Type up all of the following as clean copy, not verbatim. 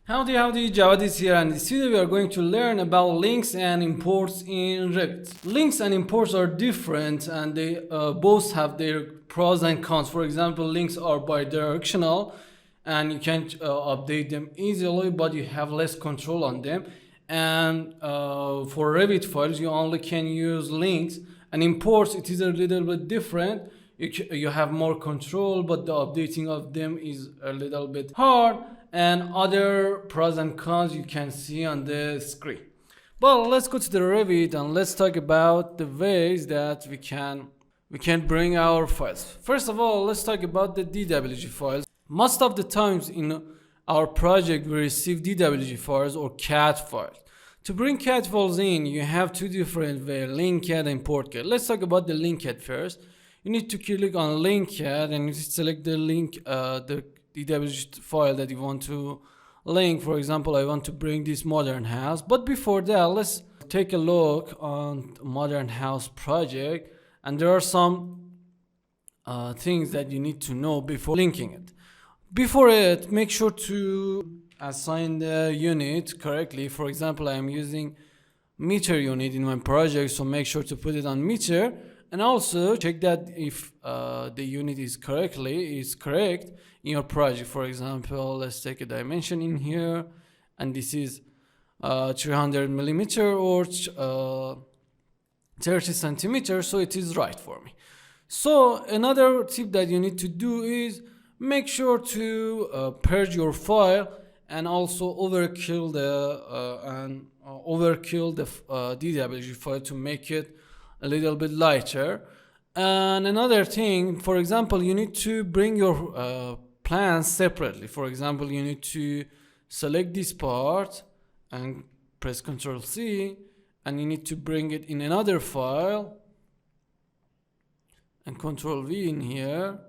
Howdy, Javadis here, and in this video we are going to learn about links and imports in Revit. Links and imports are different and they both have their pros and cons. For example, links are bidirectional and you can update them easily, but you have less control on them. And for Revit files, you only can use links. And imports, it is a little bit different. You have more control, but the updating of them is a little bit hard. And other pros and cons you can see on the screen. But let's go to the Revit and let's talk about the ways that we can bring our files. First of all, let's talk about the DWG files. Most of the times in our project we receive DWG files or CAD files. To bring CAD files in, you have two different ways: link CAD and import CAD. Let's talk about the link CAD first. You need to click on link CAD and you select the link, the DWG file that you want to link. For example, I want to bring this modern house, but before that let's take a look on modern house project, and there are some things that you need to know before linking it. Before it, make sure to assign the unit correctly. For example, I am using meter unit in my project, so make sure to put it on meter, and also check that if the unit is correct in your project. For example, let's take a dimension in here, and this is 300 millimeter or 30 centimeters, so it is right for me. So another tip that you need to do is make sure to purge your file and also overkill the DWG file to make it a little bit lighter. And another thing, for example, you need to bring your plans separately. For example, you need to select this part and press Ctrl C, and you need to bring it in another file and Ctrl V in here,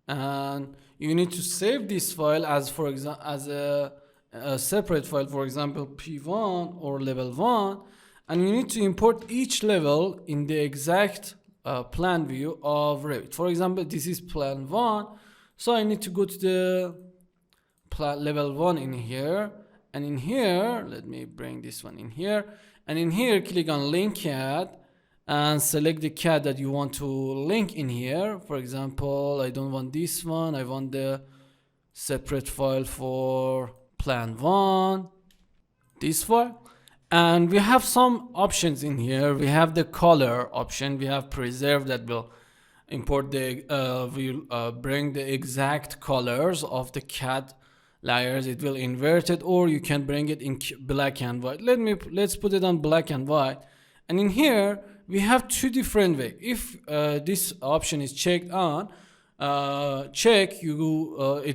and you need to save this file as a separate file, for example P1 or level 1, and you need to import each level in the exact plan view of Revit. For example, this is plan 1, so I need to go to the level 1 in here, and in here let me bring this one in here, and in here click on link CAD and select the CAD that you want to link in here. For example, I don't want this one, I want the separate file for plan 1, this file. And we have some options in here. We have the color option, we have preserve that will import the bring the exact colors of the CAD layers. It will invert it, or you can bring it in black and white. Let's put it on black and white. And in here we have two different ways. If this option is checked on, it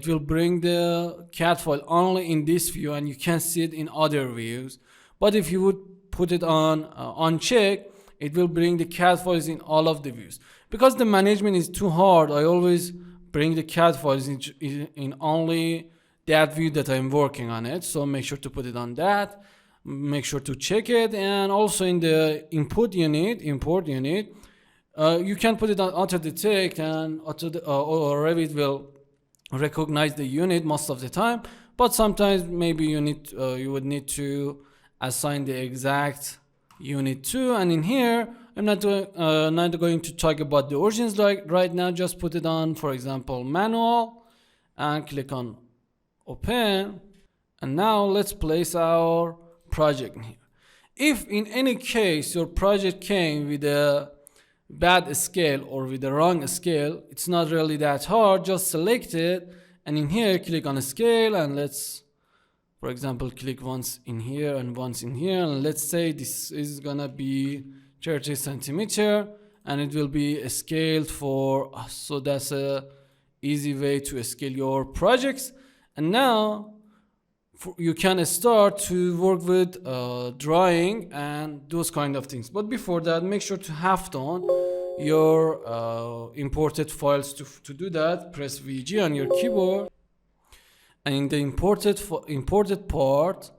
will bring the CAD file only in this view and you can see it in other views. But if you would put it on uncheck, it will bring the CAD files in all of the views. Because the management is too hard, I always bring the CAD files in only that view that I'm working on it. So make sure to put it on that. Make sure to check it. And also in the import unit, you can put it on auto detect, and or Revit will recognize the unit most of the time. But sometimes maybe you would need to assign the exact unit to. And in here I'm not going to talk about the origins right now. Just put it on, for example, manual, and click on open. And now let's place our project in here. If in any case your project came with a bad scale or with the wrong scale, it's not really that hard. Just select it, and in here click on a scale, and let's, for example, click once in here and once in here, and let's say this is gonna be 30 centimeter, and it will be scaled for us. So that's a easy way to scale your projects. And now you can start to work with drawing and those kind of things. But before that, make sure to have done your imported files. To do that, press VG on your keyboard, and in the imported part,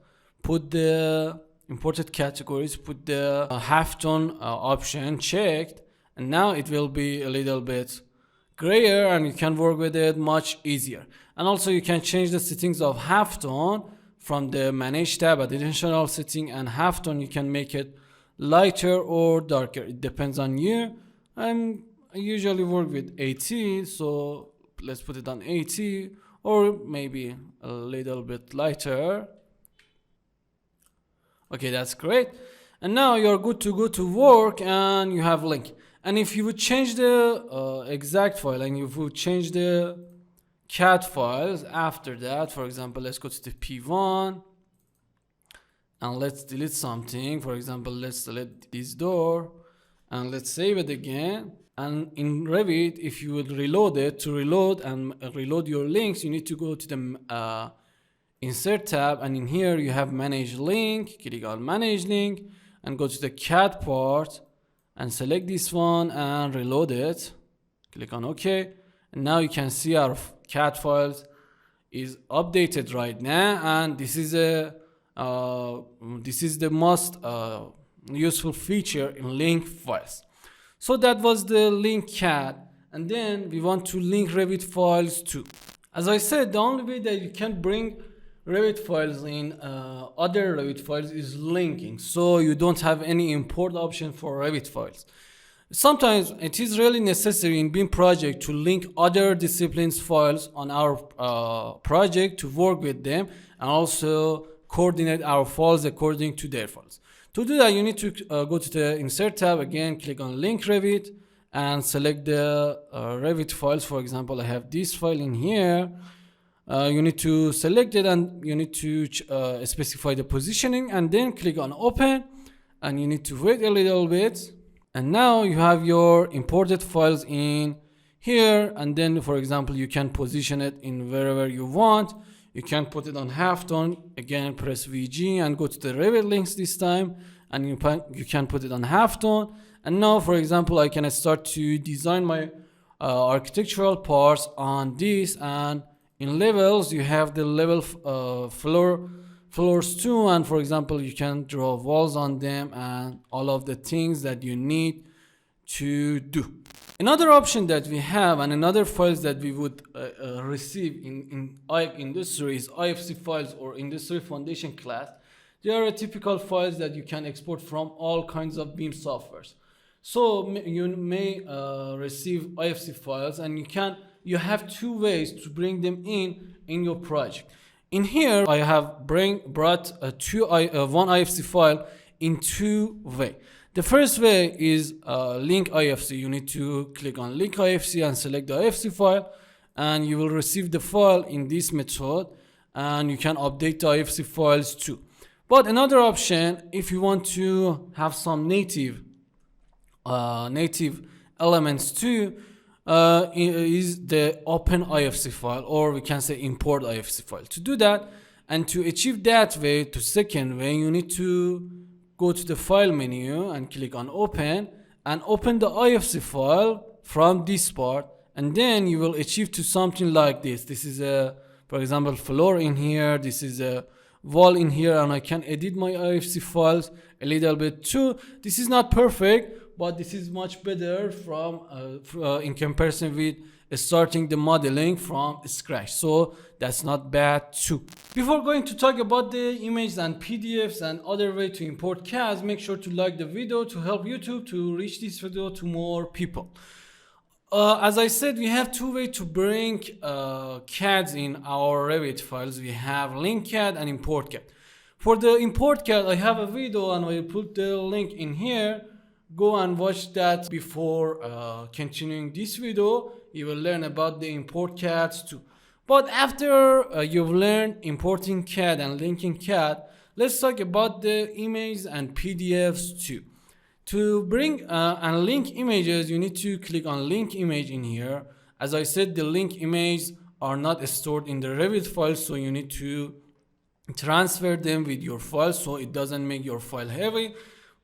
put the imported categories, put the half tone option checked, and now it will be a little bit grayer and you can work with it much easier. And also you can change the settings of halftone from the manage tab, additional setting, and halftone you can make it lighter or darker. It depends on you. I usually work with 80, so let's put it on 80, or maybe a little bit lighter. Okay, that's great. And now you're good to go to work and you have link. And if you would change the exact file and if you would change the CAD files after that, for example, let's go to the P1 and let's delete something. For example, let's select this door and let's save it again. And in Revit, if you would reload it, to reload and reload your links, you need to go to the Insert tab, and in here you have Manage Link. Click on Manage Link and go to the CAD part and select this one and reload it. Click on OK. And now you can see our CAD files is updated right now, and this is the most useful feature in link files. So that was the link CAD, and then we want to link Revit files too. As I said, the only way that you can bring Revit files in other Revit files is linking, so you don't have any import option for Revit files. Sometimes it is really necessary in BIM project to link other disciplines files on our project to work with them and also coordinate our files according to their files. To do that, you need to go to the Insert tab again, click on Link Revit and select the Revit files. For example, I have this file in here. You need to select it and you need to specify the positioning and then click on Open, and you need to wait a little bit. And now you have your imported files in here, and then for example you can position it in wherever you want. You can put it on halftone, again press VG and go to the Revit links this time, and you can put it on halftone. And now for example I can start to design my architectural parts on this, and in levels you have the level floors too, and for example you can draw walls on them and all of the things that you need to do. Another option that we have and another files that we would receive in industry is IFC files or industry foundation class. They are typical files that you can export from all kinds of BIM softwares. So you may receive IFC files, and you have two ways to bring them in your project. In here I have brought one IFC file in two ways. The first way is link IFC. You need to click on link IFC and select the IFC file, and you will receive the file in this method, and you can update the IFC files too. But another option, if you want to have some native elements too, is the open IFC file, or we can say import IFC file. To do that and to achieve that way, to second way, you need to go to the file menu and click on open and open the IFC file from this part, and then you will achieve to something like this. This is a, for example, floor in here, this is a wall in here, and I can edit my IFC files a little bit too. This is not perfect, but this is much better from in comparison with starting the modeling from scratch, so that's not bad too. Before going to talk about the images and PDFs and other way to import CADs, make sure to like the video to help YouTube to reach this video to more people. As I said, we have two ways to bring CADs in our Revit files. We have link CAD and import CAD. For the import CAD, I have a video and I will put the link in here. Go and watch that before continuing this video. You will learn about the import CADs too. But after you've learned importing CAD and linking CAD, let's talk about the images and PDFs too. To bring and link images, you need to click on link image in here. As I said, the link images are not stored in the Revit file, so you need to transfer them with your file so it doesn't make your file heavy.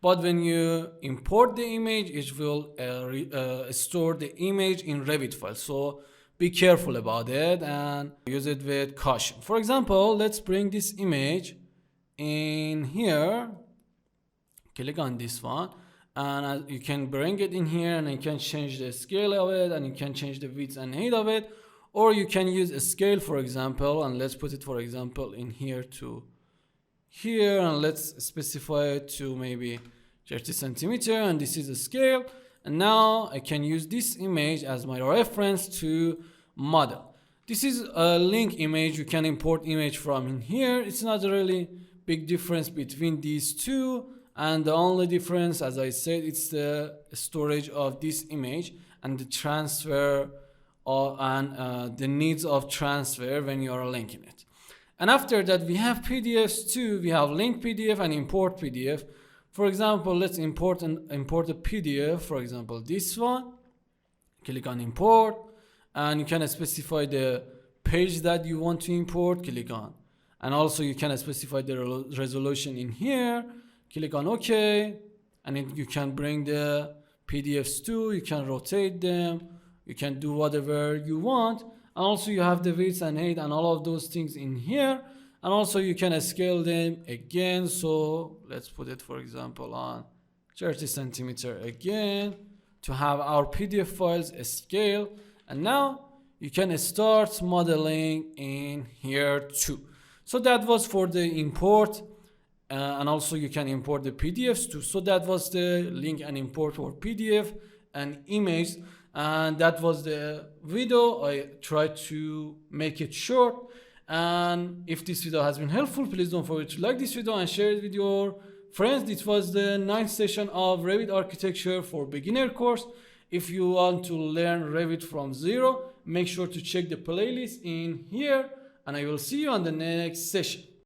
But when you import the image, it will store the image in Revit file. So be careful about it and use it with caution. For example, let's bring this image in here. Click on this one and you can bring it in here, and you can change the scale of it, and you can change the width and height of it, or you can use a scale, for example, and let's put it, for example, in here to here, and let's specify it to maybe 30 centimeter, and this is a scale. And now I can use this image as my reference to model. This is a link image. You can import image from in here. It's not a really big difference between these two, and the only difference, as I said, it's the storage of this image and the transfer and the needs of transfer when you are linking it. And after that, we have PDFs too. We have link PDF and import PDF. For example, let's import a PDF. For example, this one. Click on import, and you can specify the page that you want to import. Click on, and also you can specify the resolution in here. Click on OK, and you can bring the PDFs too. You can rotate them. You can do whatever you want. And also you have the width and height and all of those things in here. And also you can scale them again. So let's put it, for example, on 30 centimeter again to have our PDF files scale. And now you can start modeling in here too. So that was for the import. And also you can import the PDFs too. So that was the link and import for PDF and image. And that was the video. I tried to make it short. And if this video has been helpful, please don't forget to like this video and share it with your friends. This was the 9th session of Revit Architecture for Beginner course. If you want to learn Revit from zero, make sure to check the playlist in here, and I will see you on the next session.